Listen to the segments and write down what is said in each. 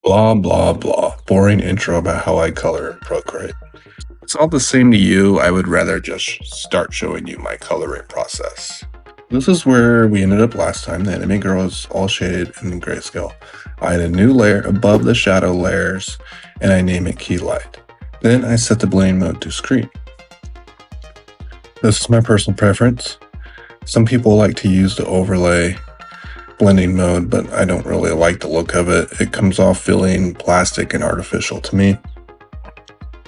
Blah, blah, blah. Boring intro about how I color in Procreate. It's all the same to you. I would rather just start showing you my coloring process. This is where we ended up last time. The enemy girl is all shaded in grayscale. I add a new layer above the shadow layers and I name it key light. Then I set the blending mode to screen. This is my personal preference. Some people like to use the overlay blending mode, but I don't really like the look of it. It comes off feeling plastic and artificial to me.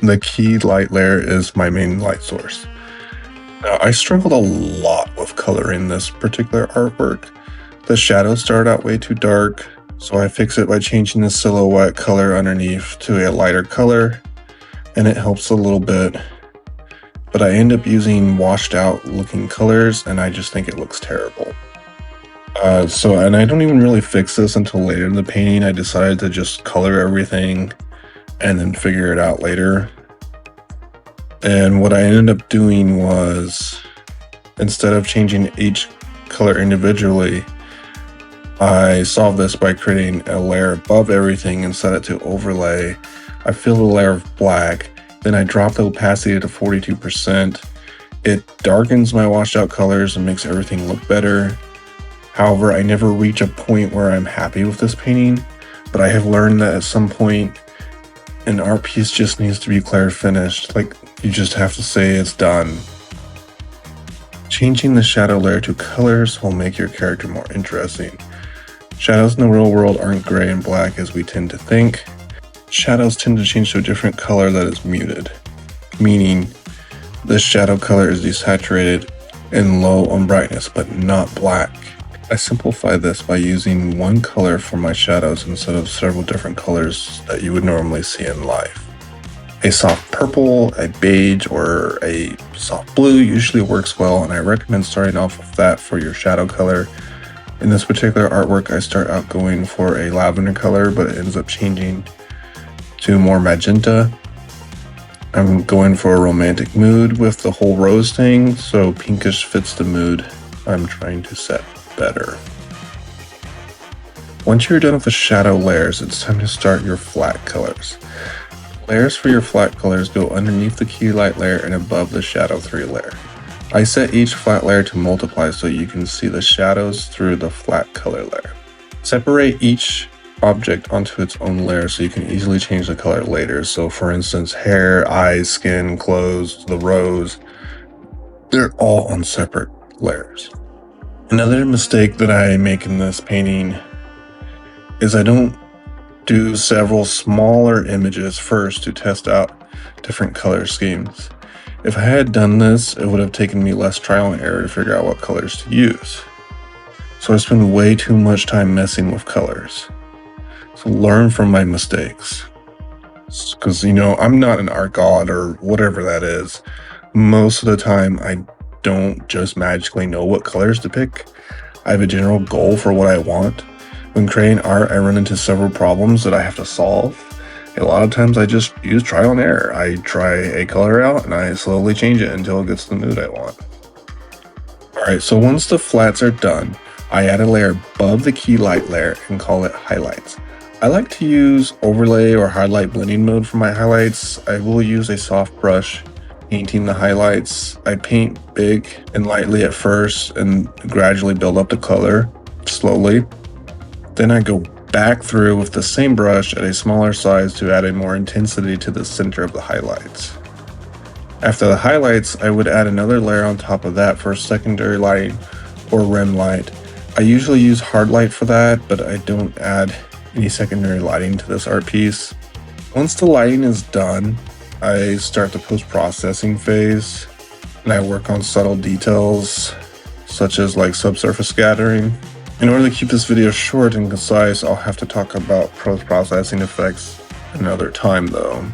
The key light layer is my main light source. Now, I struggled a lot with coloring this particular artwork. The shadows started out way too dark, so I fix it by changing the silhouette color underneath to a lighter color, and it helps a little bit. But I end up using washed out looking colors, and I just think it looks terrible. And I don't even really fix this until later in the painting. I decided to just color everything and then figure it out later. And what I ended up doing was, instead of changing each color individually, I solved this by creating a layer above everything and set it to overlay. I fill the layer of black, then I drop the opacity to 42%. It darkens my washed out colors and makes everything look better. However, I never reach a point where I'm happy with this painting, but I have learned that at some point, an art piece just needs to be clear finished. Like, you just have to say it's done. Changing the shadow layer to colors will make your character more interesting. Shadows in the real world aren't gray and black as we tend to think. Shadows tend to change to a different color that is muted, meaning the shadow color is desaturated and low on brightness, but not black. I simplify this by using one color for my shadows instead of several different colors that you would normally see in life. A soft purple, a beige, or a soft blue usually works well, and I recommend starting off with that for your shadow color. In this particular artwork, I start out going for a lavender color, but it ends up changing to more magenta. I'm going for a romantic mood with the whole rose thing, so pinkish fits the mood I'm trying to set better. Once you're done with the shadow layers, it's time to start your flat colors. Layers for your flat colors go underneath the key light layer and above the shadow 3 layer. I set each flat layer to multiply so you can see the shadows through the flat color layer. Separate each object onto its own layer so you can easily change the color later. So for instance, hair, eyes, skin, clothes, the rose, they're all on separate layers. Another mistake that I make in this painting is I don't do several smaller images first to test out different color schemes. If I had done this, it would have taken me less trial and error to figure out what colors to use. So I spend way too much time messing with colors. So learn from my mistakes. Because, I'm not an art god or whatever that is. Most of the time, I don't just magically know what colors to pick. I have a general goal for what I want. When creating art, I run into several problems that I have to solve. A lot of times I just use trial and error. I try a color out and I slowly change it until it gets the mood I want. Alright, so once the flats are done, I add a layer above the key light layer and call it highlights. I like to use overlay or highlight blending mode for my highlights. I will use a soft brush painting the highlights. I paint big and lightly at first and gradually build up the color slowly. Then I go back through with the same brush at a smaller size to add a more intensity to the center of the highlights. After the highlights, I would add another layer on top of that for secondary lighting or rim light. I usually use hard light for that, but I don't add any secondary lighting to this art piece. Once the lighting is done, I start the post-processing phase, and I work on subtle details, such as like subsurface scattering. In order to keep this video short and concise, I'll have to talk about post-processing effects another time though.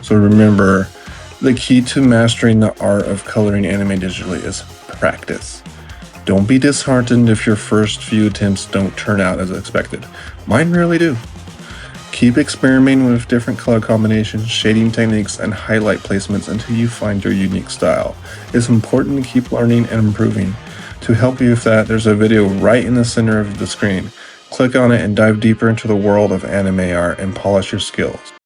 So remember, the key to mastering the art of coloring anime digitally is practice. Don't be disheartened if your first few attempts don't turn out as expected. Mine rarely do. Keep experimenting with different color combinations, shading techniques, and highlight placements until you find your unique style. It's important to keep learning and improving. To help you with that, there's a video right in the center of the screen. Click on it and dive deeper into the world of anime art and polish your skills.